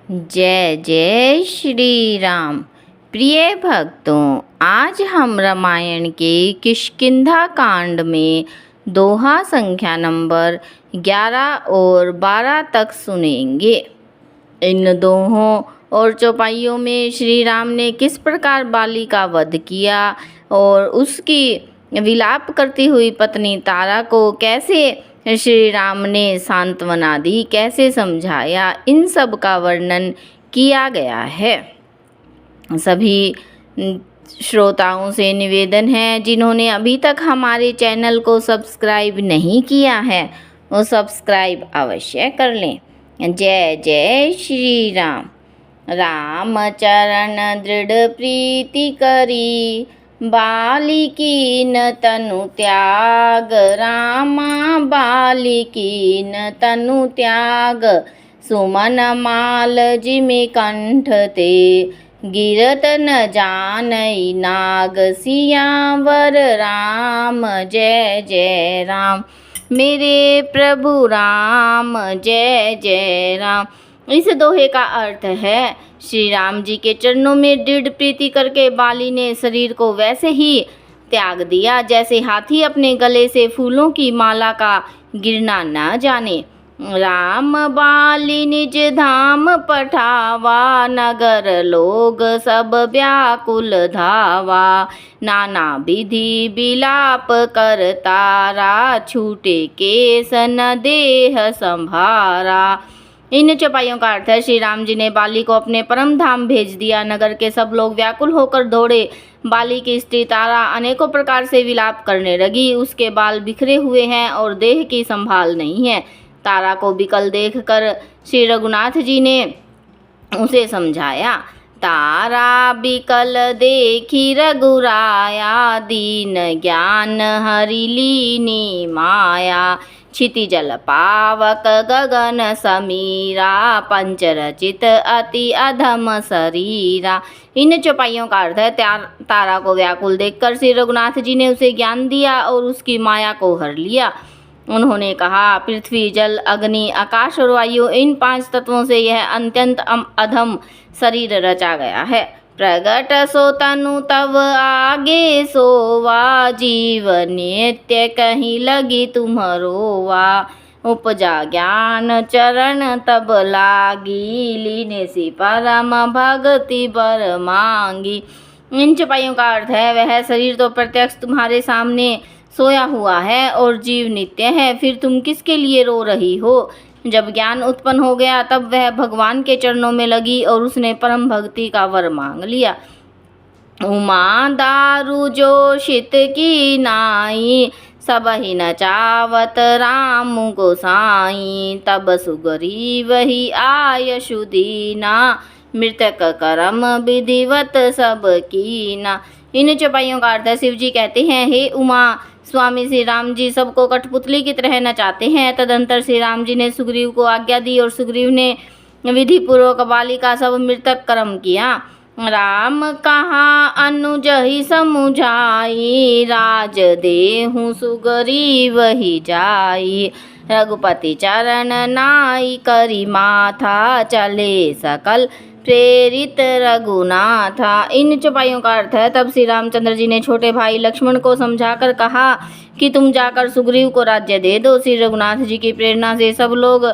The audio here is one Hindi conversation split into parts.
जय जय श्री राम। प्रिय भक्तों, आज हम रामायण के किष्किंधा कांड में दोहा संख्या नंबर 11 और 12 तक सुनेंगे। इन दोहों और चौपाइयों में श्री राम ने किस प्रकार बाली का वध किया और उसकी विलाप करती हुई पत्नी तारा को कैसे श्री राम ने सांत्वना दी, कैसे समझाया, इन सब का वर्णन किया गया है। सभी श्रोताओं से निवेदन है, जिन्होंने अभी तक हमारे चैनल को सब्सक्राइब नहीं किया है वो सब्सक्राइब अवश्य कर लें। जय जय श्री राम। राम चरण दृढ़ प्रीति करी, बालिकीन तनु त्याग। रामा बालिकीन तनु त्याग, सुमन माल जिमि कंठ ते। गिरत न जानई नाग, सियावर राम जय जय राम। मेरे प्रभु राम जय जय राम। इस दोहे का अर्थ है, श्री राम जी के चरणों में दृढ़ प्रीति करके बाली ने शरीर को वैसे ही त्याग दिया जैसे हाथी अपने गले से फूलों की माला का गिरना न जाने। राम बाली निज धाम पठावा, नगर लोग सब व्याकुल धावा। नाना विधि बिलाप कर तारा, छूटे केस न देह संभारा। इन चौपाइयों का अर्थ है, श्री राम जी ने बाली को अपने परम धाम भेज दिया। नगर के सब लोग व्याकुल होकर दौड़े। बाली की स्त्री तारा अनेकों प्रकार से विलाप करने लगी। उसके बाल बिखरे हुए हैं और देह की संभाल नहीं है। तारा को विकल देखकर श्री रघुनाथ जी ने उसे समझाया। तारा बिकल देखी रघुराया, दीन ज्ञान हरि लीनी माया। क्षितिजल पावक गगन समीरा, पंचरचित अति अधम शरीरा। इन चौपाइयों का अर्थ है, तारा को व्याकुल देखकर श्री रघुनाथ जी ने उसे ज्ञान दिया और उसकी माया को हर लिया। उन्होंने कहा, पृथ्वी जल अग्नि आकाश और वायु, इन 5 तत्वों से यह अत्यंत अधम शरीर रचा गया है। प्रगट सो तनु तव आगे सोवा, जीव नित्य कहीं लगी तुम्हरोवा। उपजा ज्ञान चरण तब लागी, लीने सी परम भक्ति बर मांगी। इन चौपाइयों का अर्थ है, वह शरीर तो प्रत्यक्ष तुम्हारे सामने सोया हुआ है और जीव नित्य है, फिर तुम किसके लिए रो रही हो। जब ज्ञान उत्पन्न हो गया तब वह भगवान के चरणों में लगी और उसने परम भक्ति का वर मांग लिया। उमा दारू जोशित की नाई, सब ही नचावत राम गोसाई। तब सुग्रीव ही आय सुदीना, मृतक करम विधिवत सब कीना। इन चौपाइयों का अर्थ है, शिव जी कहते हैं, हे उमा, स्वामी श्री राम जी सबको कठपुतली की तरह नचाते हैं। तदंतर श्री राम जी ने सुग्रीव को आज्ञा दी और सुग्रीव ने विधि पूर्वक बाली का सब मृतक कर्म किया। राम कहाँ अनुज ही समुझाई, राज देहु सुग्रीव ही जाई। रघुपति चरण नाई करी माथा, चले सकल प्रेरित रघुनाथा। इन चौपाइयों का अर्थ है, तब श्री रामचंद्र जी ने छोटे भाई लक्ष्मण को समझाकर कहा कि तुम जाकर सुग्रीव को राज्य दे दो। श्री रघुनाथ जी की प्रेरणा से सब लोग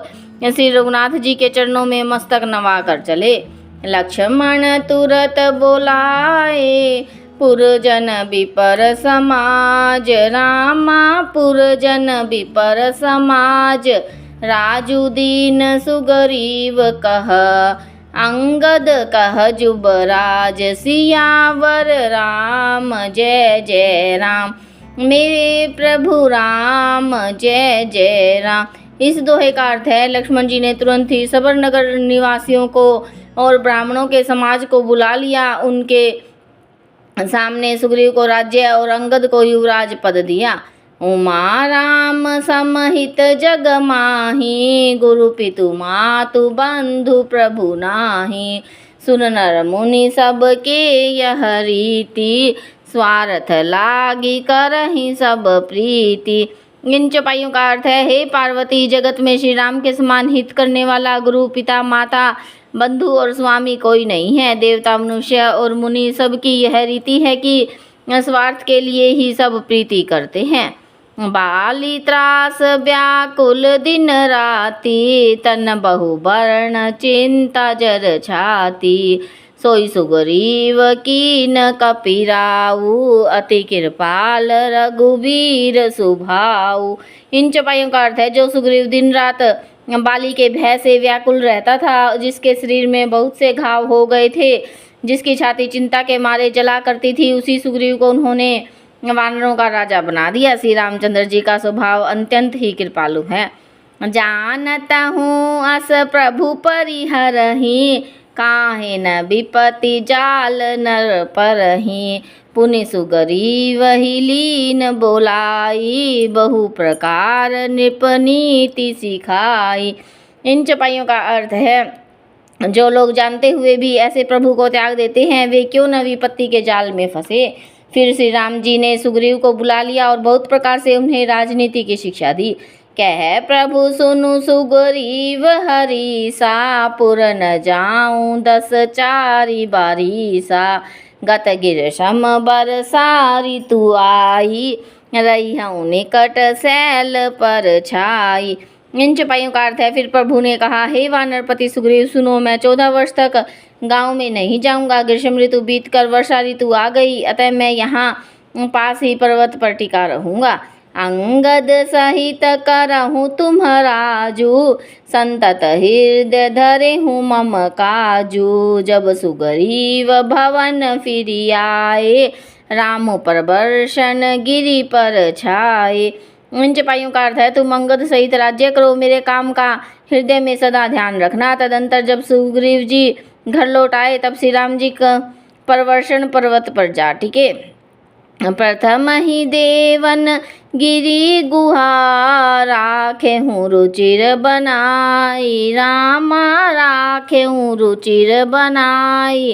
श्री रघुनाथ जी के चरणों में मस्तक नवा कर चले। लक्ष्मण तुरत बोलाए, पुरजन विपर समाज। रामा पुरजन विपर समाज, राजू दीन सुग्रीव कह। अंगद कह जुबराज, सियावर राम जय जय राम। मेरे प्रभु राम जय जय राम। इस दोहे का अर्थ है, लक्ष्मण जी ने तुरंत ही सबर नगर निवासियों को और ब्राह्मणों के समाज को बुला लिया। उनके सामने सुग्रीव को राज्य और अंगद को युवराज पद दिया। उमा राम समहित जग माही, गुरु पितु मातु बंधु प्रभु नाही। सुन नर मुनि सबके यह रीति, स्वार्थ लागी करहि सब प्रीति। इन चौपाइयों का अर्थ है, हे पार्वती, जगत में श्री राम के समान हित करने वाला गुरु, पिता, माता, बंधु और स्वामी कोई नहीं है। देवता, मनुष्य और मुनि सबकी यह रीति है कि स्वार्थ के लिए ही सब प्रीति करते हैं। बाली त्रास व्याकुल दिन राति, तन बहुवर्ण चिंता जर छाती। सोई सुग्रीव कीन कपिराऊ, अति कृपाल रघुवीर सुभाऊ। इन चौपाइयों का अर्थ है, जो सुग्रीव दिन रात बाली के भय से व्याकुल रहता था, जिसके शरीर में बहुत से घाव हो गए थे, जिसकी छाती चिंता के मारे जला करती थी, उसी सुग्रीव को उन्होंने वानरों का राजा बना दिया। श्री रामचंद्र जी का स्वभाव अत्यंत ही कृपालु है। जानता हूँ अस प्रभु परिहरहि, काहे न विपति जाल नर परहि। पुनि सुग्रीव ही लीन बोलाई, बहु प्रकार नृपनीति सिखाई। इन चौपाइयों का अर्थ है, जो लोग जानते हुए भी ऐसे प्रभु को त्याग देते हैं, वे क्यों न विपत्ति के जाल में फंसे। फिर श्री राम जी ने सुग्रीव को बुला लिया और बहुत प्रकार से उन्हें राजनीति की शिक्षा दी। कह प्रभु सुनु सुग्रीव हरीसा, पुर न जाऊं 10 चारि बारीसा। गत गिर सम बरसारी तू आई, रही हूँ निकट सैल पर छाई। इन चौपाइयों का अर्थ है, फिर प्रभु ने कहा, हे वानरपति सुग्रीव, सुनो, मैं 14 वर्ष तक गांव में नहीं जाऊंगा। ग्रीष्म ऋतु बीत कर वर्षा ऋतु आ गई, अतः मैं यहाँ पास ही पर्वत पर टिका रहूंगा। अंगद सहित करहूँ तुम्हराजू, संतत हृदय धरे हूँ मम काजू। जब सुग्रीव भवन फिरि आए, राम प्रबर्शन गिरि पर छाए। इन चौपाइयों का अर्थ है, तुम अंगद सहित राज्य करो, मेरे काम का हृदय में सदा ध्यान रखना। तदंतर जब सुग्रीव जी घर लौट आए, तब श्री राम जी का प्रवर्षण पर्वत पर जा टिके। प्रथम ही देवन गिरी गुहा, राखे हूँ रुचिर बनाई। रामा राखे हूँ रुचिर बनाई,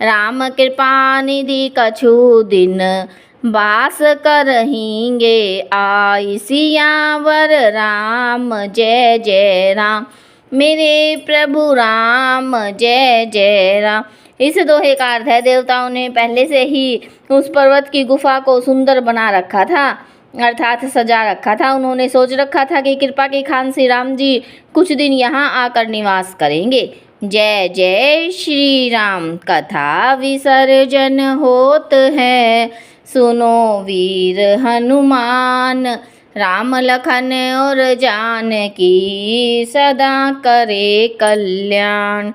राम कृपा निधि कछु दिन, वास करहिंगे आई। सियावर राम जय जय राम, मेरे प्रभु राम जय जय राम। इस दोहे का अर्थ है, देवताओं ने पहले से ही उस पर्वत की गुफा को सुंदर बना रखा था, अर्थात सजा रखा था। उन्होंने सोच रखा था कि कृपा के खान श्री राम जी कुछ दिन यहाँ आकर निवास करेंगे। जय जय श्री राम, कथा विसर्जन होत है, सुनो वीर हनुमान। राम लखन और जानकी, सदा करे कल्याण।